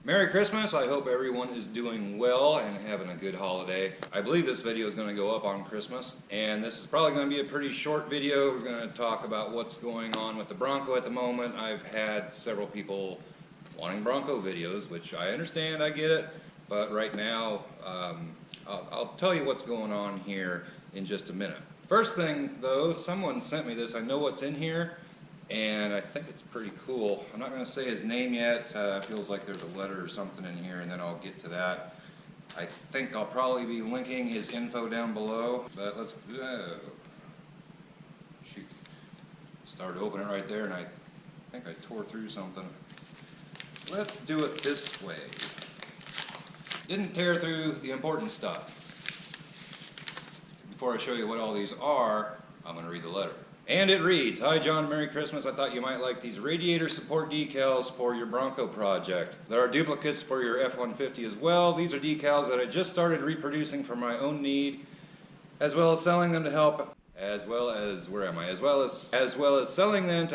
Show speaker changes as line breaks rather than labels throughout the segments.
Merry Christmas. I hope everyone is doing well and having a good holiday. I believe this video is going to go up on Christmas, and this is probably going to be a pretty short video. We're going to talk about what's going on with the Bronco at the moment. I've had several people wanting Bronco videos, which I understand, I get it, but right now I'll tell you what's going on here in just a minute. First thing though, someone sent me this. I know what's in here, and I think it's pretty cool. I'm not going to say his name yet. Feels like there's a letter or something in here, and then I'll get to that. I think I'll probably be linking his info down below, but let's shoot. Started opening it right there, and I think I tore through something. Let's do it this way. Didn't tear through the important stuff. Before I show you what all these are, I'm going to read the letter. And it reads, "Hi John, Merry Christmas. I thought you might like these radiator support decals for your Bronco project. There are duplicates for your F-150 as well. These are decals that I just started reproducing for my own need, as well as selling them to help, as well as selling them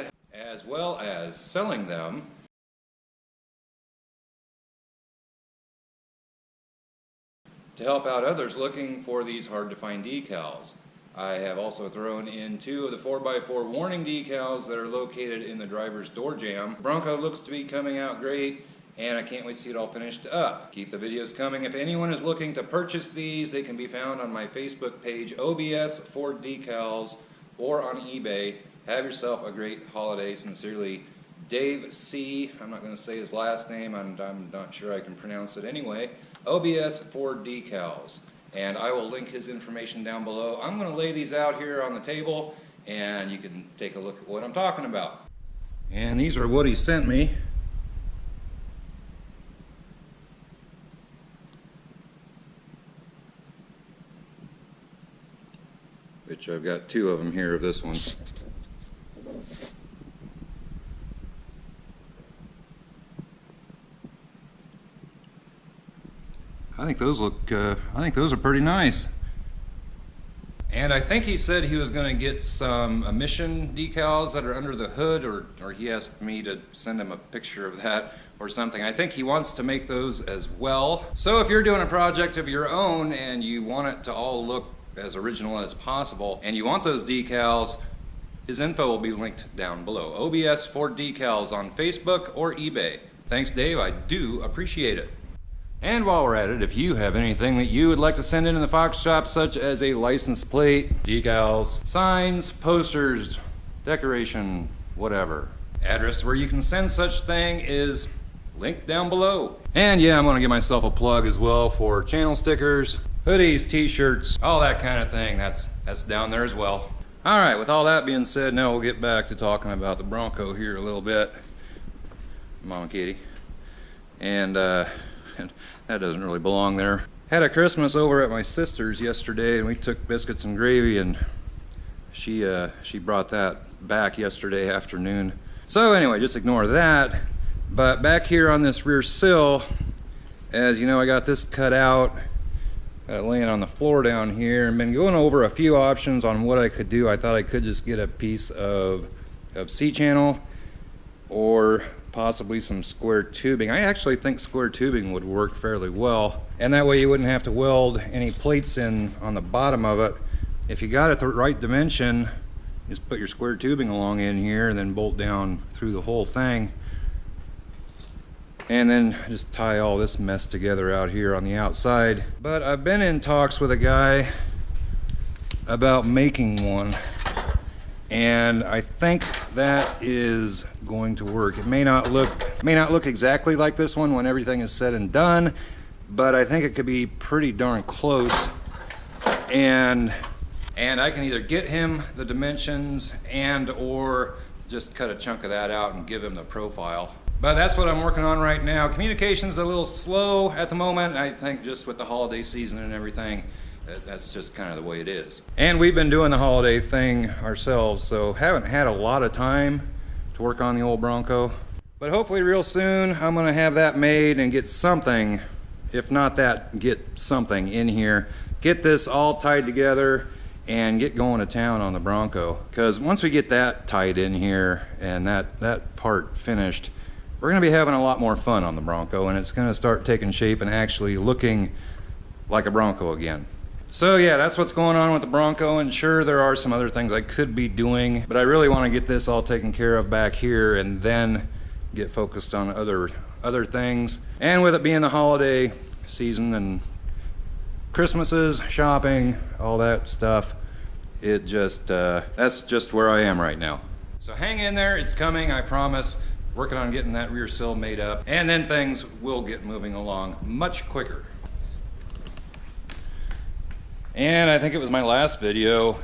to help out others looking for these hard-to-find decals. I have also thrown in 2 of the 4x4 warning decals that are located in the driver's door jamb. Bronco looks to be coming out great, and I can't wait to see it all finished up. Keep the videos coming. If anyone is looking to purchase these, they can be found on my Facebook page, OBS Ford Decals, or on eBay. Have yourself a great holiday. Sincerely, Dave C. I'm not going to say his last name. I'm not sure I can pronounce it anyway. OBS Ford Decals. And I will link his information down below. I'm going to lay these out here on the table, and you can take a look at what I'm talking about. And these are what he sent me. Which I've got 2 of them here of this one. I think those are pretty nice. And I think he said he was going to get some emission decals that are under the hood, or he asked me to send him a picture of that or something. I think he wants to make those as well. So if you're doing a project of your own and you want it to all look as original as possible, and you want those decals, his info will be linked down below. OBS Ford Decals on Facebook or eBay. Thanks, Dave. I do appreciate it. And while we're at it, if you have anything that you would like to send into the Fox shop, such as a license plate, decals, signs, posters, decoration, whatever, address where you can send such thing is linked down below. And yeah, I'm going to give myself a plug as well for channel stickers, hoodies, t-shirts, all that kind of thing. That's down there as well. Alright, with all that being said, now we'll get back to talking about the Bronco here a little bit. Mama Kitty. And that doesn't really belong there. Had a Christmas over at my sister's yesterday, and we took biscuits and gravy, and she brought that back yesterday afternoon. So anyway, just ignore that. But back here on this rear sill, as you know, I got this cut out, laying on the floor down here, and been going over a few options on what I could do. I thought I could just get a piece of C-channel or possibly some square tubing. I actually think square tubing would work fairly well, and that way you wouldn't have to weld any plates in on the bottom of it. If you got it the right dimension, just put your square tubing along in here and then bolt down through the whole thing, and then just tie all this mess together out here on the outside. But I've been in talks with a guy about making one, and I think that is going to work. It may not look exactly like this one when everything is said and done, but I think it could be pretty darn close. And I can either get him the dimensions and or just cut a chunk of that out and give him the profile. But that's what I'm working on right now. Communication's a little slow at the moment. I think just with the holiday season and everything, that's just kind of the way it is. And we've been doing the holiday thing ourselves, so haven't had a lot of time to work on the old Bronco. But hopefully real soon I'm gonna have that made and get something, if not that, get something in here. Get this all tied together and get going to town on the Bronco. Because once we get that tied in here and that part finished, we're going to be having a lot more fun on the Bronco, and it's going to start taking shape and actually looking like a Bronco again. So yeah, that's what's going on with the Bronco, and sure, there are some other things I could be doing, but I really want to get this all taken care of back here and then get focused on other things. And with it being the holiday season and Christmases, shopping, all that stuff, it just that's just where I am right now. So hang in there, it's coming, I promise. Working on getting that rear sill made up, and then things will get moving along much quicker. And I think it was my last video,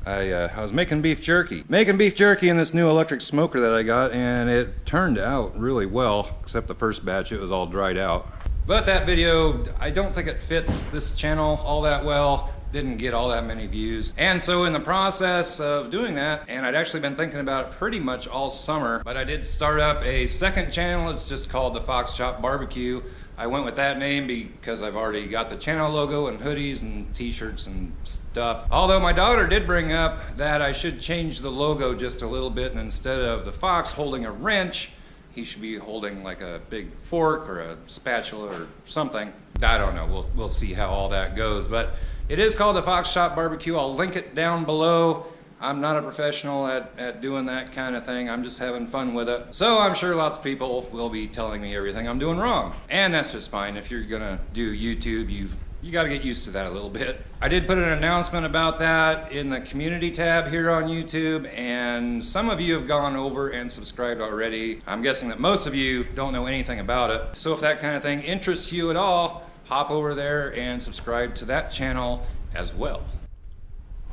I was making beef jerky. Making beef jerky in this new electric smoker that I got, and it turned out really well, except the first batch, it was all dried out. But that video, I don't think it fits this channel all that well. Didn't get all that many views. And so in the process of doing that, and I'd actually been thinking about it pretty much all summer, but I did start up a second channel. It's just called the Fox Shop Barbecue. I went with that name because I've already got the channel logo and hoodies and t-shirts and stuff. Although my daughter did bring up that I should change the logo just a little bit, and instead of the fox holding a wrench, he should be holding like a big fork or a spatula or something. I don't know, we'll see how all that goes, but it is called the Fox Shop Barbecue. I'll link it down below. I'm not a professional at doing that kind of thing. I'm just having fun with it. So I'm sure lots of people will be telling me everything I'm doing wrong. And that's just fine. If you're gonna do YouTube, you gotta get used to that a little bit. I did put an announcement about that in the community tab here on YouTube, and some of you have gone over and subscribed already. I'm guessing that most of you don't know anything about it. So if that kind of thing interests you at all, hop over there and subscribe to that channel as well.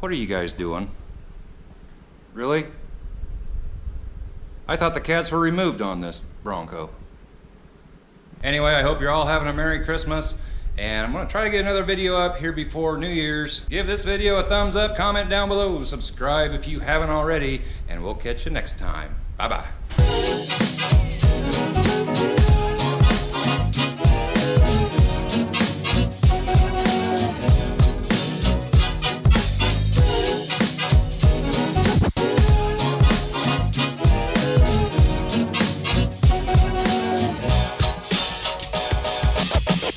What are you guys doing? Really? I thought the cats were removed on this Bronco. Anyway, I hope you're all having a Merry Christmas, and I'm going to try to get another video up here before New Year's. Give this video a thumbs up, comment down below, subscribe if you haven't already, and we'll catch you next time. Bye-bye.